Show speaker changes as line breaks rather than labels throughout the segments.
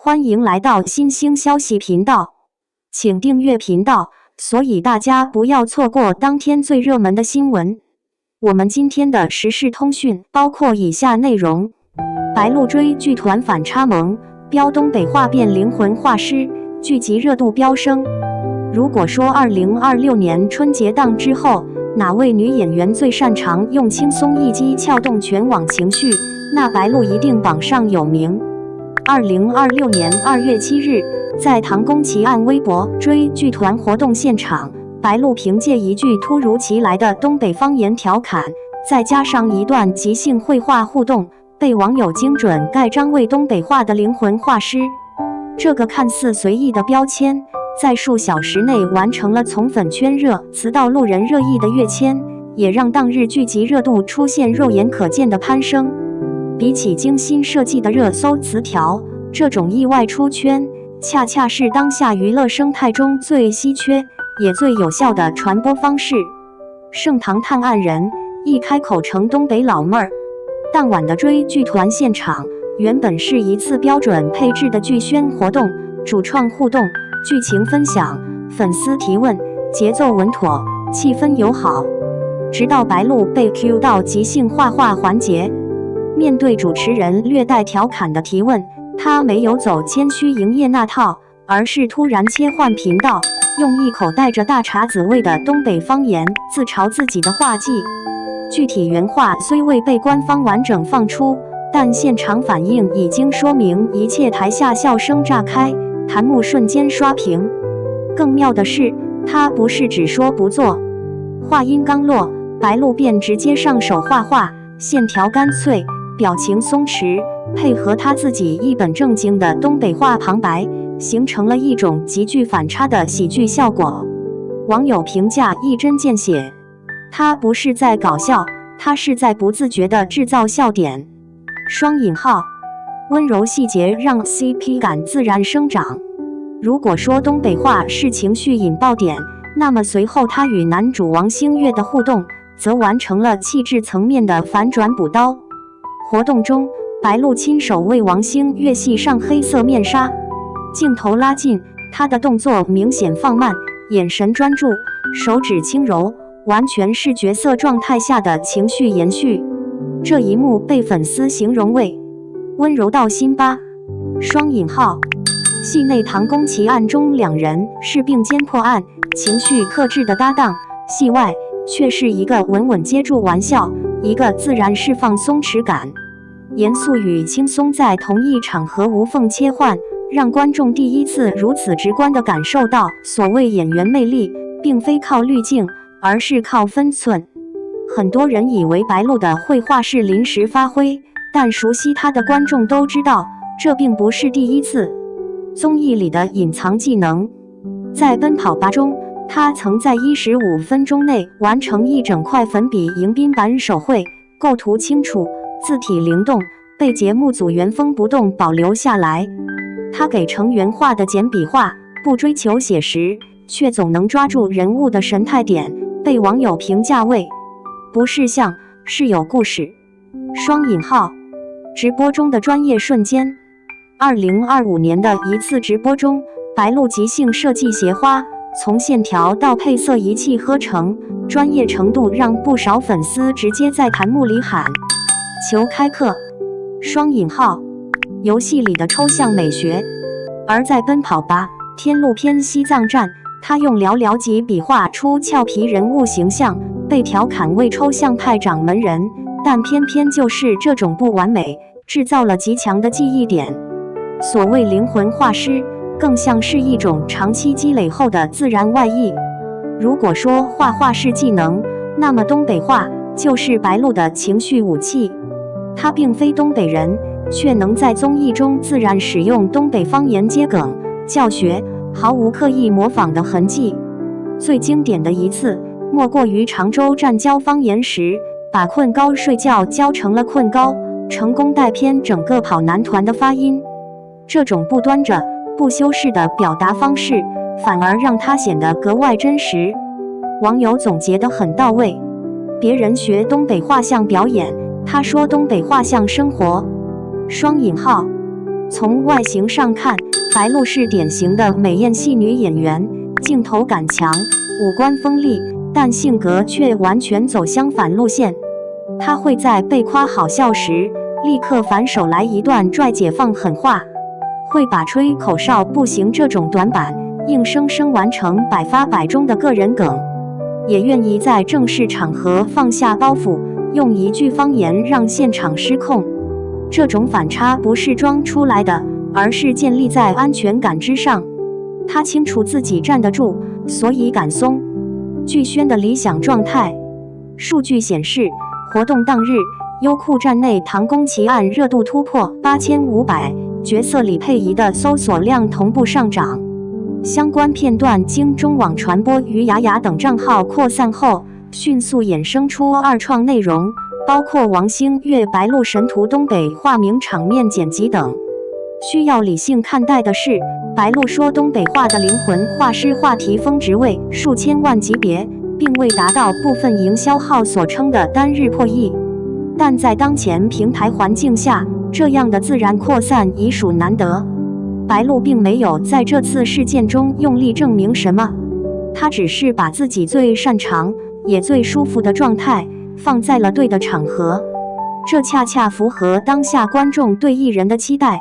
欢迎来到新兴消息频道，请订阅频道，所以大家不要错过当天最热门的新闻。我们今天的时事通讯包括以下内容：白鹿追剧团反差萌，标东北话变灵魂画师，剧集热度飙升。如果说2026年春节档之后，哪位女演员最擅长用轻松一击撬动全网情绪，那白鹿一定榜上有名。2026年2月7日，在唐宫奇案微博追剧团活动现场，白鹿凭借一句突如其来的东北方言调侃，再加上一段即兴绘画互动，被网友精准盖章为东北话的灵魂画师。这个看似随意的标签，在数小时内完成了从粉圈热词到路人热议的跃迁，也让当日剧集热度出现肉眼可见的攀升。比起精心设计的热搜词条，这种意外出圈，恰恰是当下娱乐生态中最稀缺也最有效的传播方式。盛唐探案人一开口成东北老妹儿。当晚的追剧团现场原本是一次标准配置的剧宣活动，主创互动、剧情分享、粉丝提问，节奏稳妥，气氛友好。直到白鹿被 Q 到即兴画画环节，面对主持人略带调侃的提问，他没有走谦虚营业那套，而是突然切换频道，用一口带着大碴子味的东北方言自嘲自己的画技。具体原话虽未被官方完整放出，但现场反应已经说明一切，台下笑声炸开，弹幕瞬间刷屏。更妙的是，他不是只说不做，话音刚落，白鹿便直接上手画画，线条干脆，表情松弛，配合他自己一本正经的东北话旁白，形成了一种极具反差的喜剧效果。网友评价一针见血，他不是在搞笑，他是在不自觉地制造笑点。双引号，温柔细节让 CP 感自然生长。如果说东北话是情绪引爆点，那么随后他与男主王星越的互动则完成了气质层面的反转补刀。活动中，白鹿亲手为王星越系上黑色面纱，镜头拉近，他的动作明显放慢，眼神专注，手指轻柔，完全是角色状态下的情绪延续。这一幕被粉丝形容为温柔到心巴。双引号，戏内唐宫奇案中两人是并肩破案，情绪克制的搭档，戏外却是一个稳稳接住玩笑，一个自然释放松弛感。严肃与轻松在同一场合无缝切换，让观众第一次如此直观地感受到所谓演员魅力并非靠滤镜，而是靠分寸。很多人以为白鹿的绘画是临时发挥，但熟悉他的观众都知道，这并不是第一次。综艺里的隐藏技能，在奔跑吧中，他曾在15分钟内完成一整块粉笔迎宾版手绘，构图清楚，字体灵动，被节目组原封不动保留下来。他给成员画的简笔画不追求写实，却总能抓住人物的神态点，被网友评价为不是像，是有故事。双引号，直播中的专业瞬间。2025年的一次直播中，白鹿即兴设计鞋花，从线条到配色一气呵成，专业程度让不少粉丝直接在弹幕里喊求开课。双引号，游戏里的抽象美学。而在奔跑吧天路篇西藏站，他用寥寥几笔画出俏皮人物形象，被调侃为抽象派掌门人，但偏偏就是这种不完美，制造了极强的记忆点。所谓灵魂画师，更像是一种长期积累后的自然外溢。如果说画画是技能，那么东北话就是白鹿的情绪武器。他并非东北人，却能在综艺中自然使用东北方言接梗教学，毫无刻意模仿的痕迹。最经典的一次，莫过于常州站教方言时，把困高睡觉教成了困高，成功带偏整个跑男团的发音。这种不端着、不修饰的表达方式，反而让他显得格外真实。网友总结得很到位，别人学东北话像表演，他说东北话像生活。双引号，从外形上看，白鹿是典型的美艳系女演员，镜头感强，五官锋利，但性格却完全走相反路线。她会在被夸好笑时，立刻反手来一段拽解放狠话，会把吹口哨不行这种短板，硬生生完成百发百中的个人梗，也愿意在正式场合放下包袱，用一句方言让现场失控。这种反差不是装出来的，而是建立在安全感之上。他清楚自己站得住，所以敢松。剧宣的理想状态，数据显示，活动当日，优酷站内《唐宫奇案》热度突破8500，角色李佩仪的搜索量同步上涨。相关片段经中网传播于雅雅等账号扩散后，迅速衍生出二创内容，包括王星越白鹿神图东北话名场面剪辑等。需要理性看待的是，白鹿说东北话的灵魂画师话题峰值为数千万级别，并未达到部分营销号所称的单日破亿。但在当前平台环境下，这样的自然扩散已属难得。白鹿并没有在这次事件中用力证明什么，他只是把自己最擅长也最舒服的状态放在了对的场合，这恰恰符合当下观众对艺人的期待。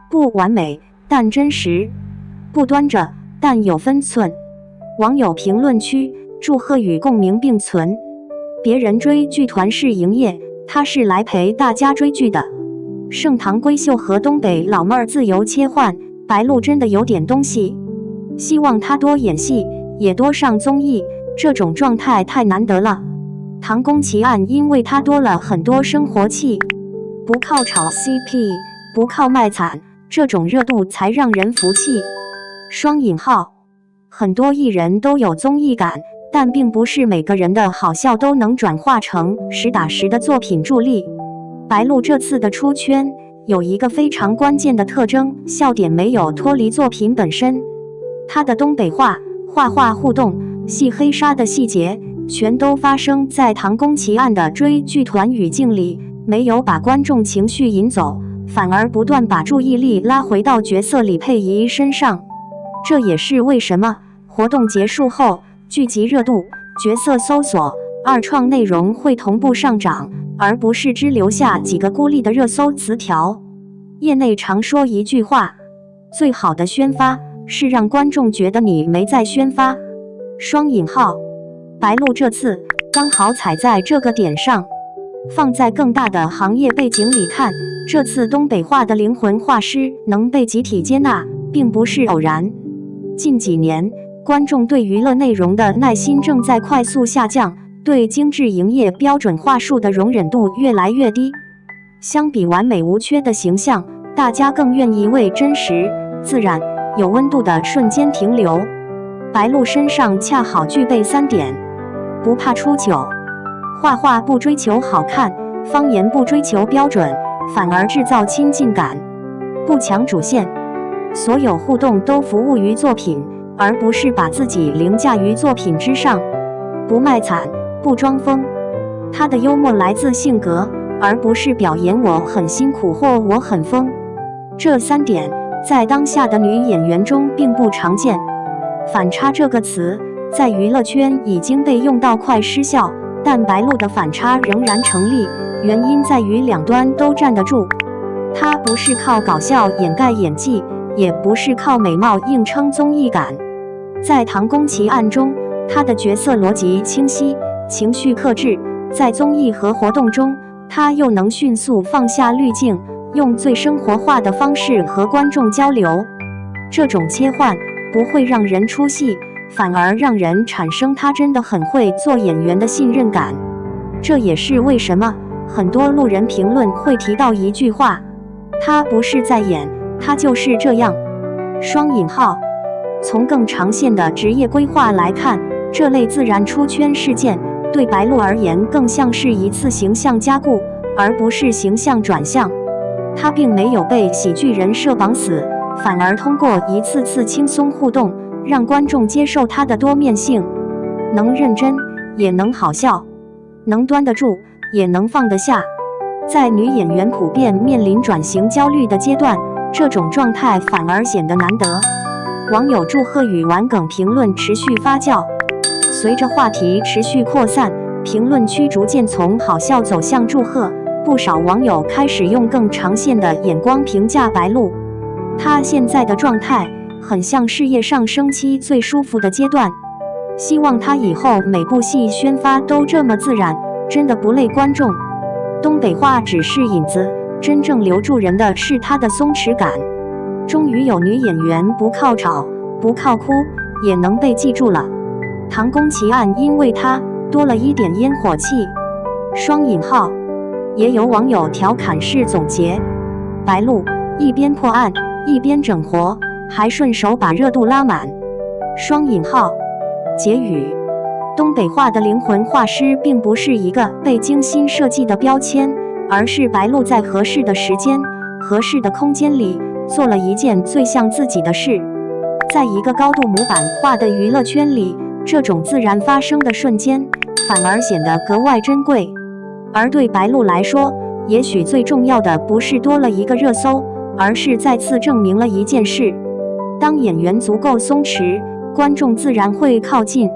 不完美，但真实；不端着，但有分寸。网友评论区祝贺与共鸣并存。别人追剧团是营业，他是来陪大家追剧的。盛唐闺秀和东北老妹儿自由切换，白鹿真的有点东西。希望她多演戏，也多上综艺，这种状态太难得了。唐宫奇案因为它多了很多生活气，不靠炒 CP， 不靠卖惨，这种热度才让人服气。双引号，很多艺人都有综艺感，但并不是每个人的好笑都能转化成实打实的作品助力。白鹿这次的出圈有一个非常关键的特征，笑点没有脱离作品本身。他的东北话、画画互动、戏黑纱的细节，全都发生在唐宫奇案的追剧团语境里，没有把观众情绪引走，反而不断把注意力拉回到角色李佩仪身上。这也是为什么活动结束后，剧集热度、角色搜索、二创内容会同步上涨，而不是只留下几个孤立的热搜词条。业内常说一句话，最好的宣发是让观众觉得你没在宣发。双引号，白鹿这次刚好踩在这个点上。放在更大的行业背景里看，这次东北话的灵魂画师能被集体接纳，并不是偶然。近几年，观众对娱乐内容的耐心正在快速下降，对精致营业标准话术的容忍度越来越低。相比完美无缺的形象，大家更愿意为真实、自然、有温度的瞬间停留。白鹿身上恰好具备3点：不怕出糗，画画不追求好看，方言不追求标准，反而制造亲近感；不抢主线，所有互动都服务于作品，而不是把自己凌驾于作品之上；不卖惨，不装疯。他的幽默来自性格，而不是表演我很辛苦或我很疯。这3点在当下的女演员中并不常见。反差这个词在娱乐圈已经被用到快失效，但白鹿的反差仍然成立，原因在于两端都站得住。她不是靠搞笑掩盖演技，也不是靠美貌硬撑综艺感。在唐宫奇案中，她的角色逻辑清晰，情绪克制，在综艺和活动中，她又能迅速放下滤镜，用最生活化的方式和观众交流。这种切换不会让人出戏，反而让人产生她真的很会做演员的信任感。这也是为什么很多路人评论会提到一句话：她不是在演，她就是这样。双引号。从更长线的职业规划来看，这类自然出圈事件对白鹿而言更像是一次形象加固，而不是形象转向。她并没有被喜剧人设绑死，反而通过一次次轻松互动，让观众接受她的多面性，能认真也能好笑，能端得住也能放得下。在女演员普遍面临转型焦虑的阶段，这种状态反而显得难得。网友祝贺与玩梗评论持续发酵，随着话题持续扩散，评论区逐渐从好笑走向祝贺。不少网友开始用更长线的眼光评价白鹿，她现在的状态很像事业上升期最舒服的阶段，希望她以后每部戏宣发都这么自然，真的不累观众。东北话只是引子，真正留住人的是她的松弛感。终于有女演员不靠吵不靠哭也能被记住了，唐宫奇案因为她多了一点烟火气。双引号。也有网友调侃式总结，白鹿一边破案一边整活，还顺手把热度拉满。双引号。结语：东北话的灵魂画师并不是一个被精心设计的标签，而是白鹿在合适的时间、合适的空间里做了一件最像自己的事。在一个高度模板化的娱乐圈里，这种自然发生的瞬间反而显得格外珍贵。而对白鹿来说，也许最重要的不是多了一个热搜，而是再次证明了一件事：当演员足够松弛，观众自然会靠近。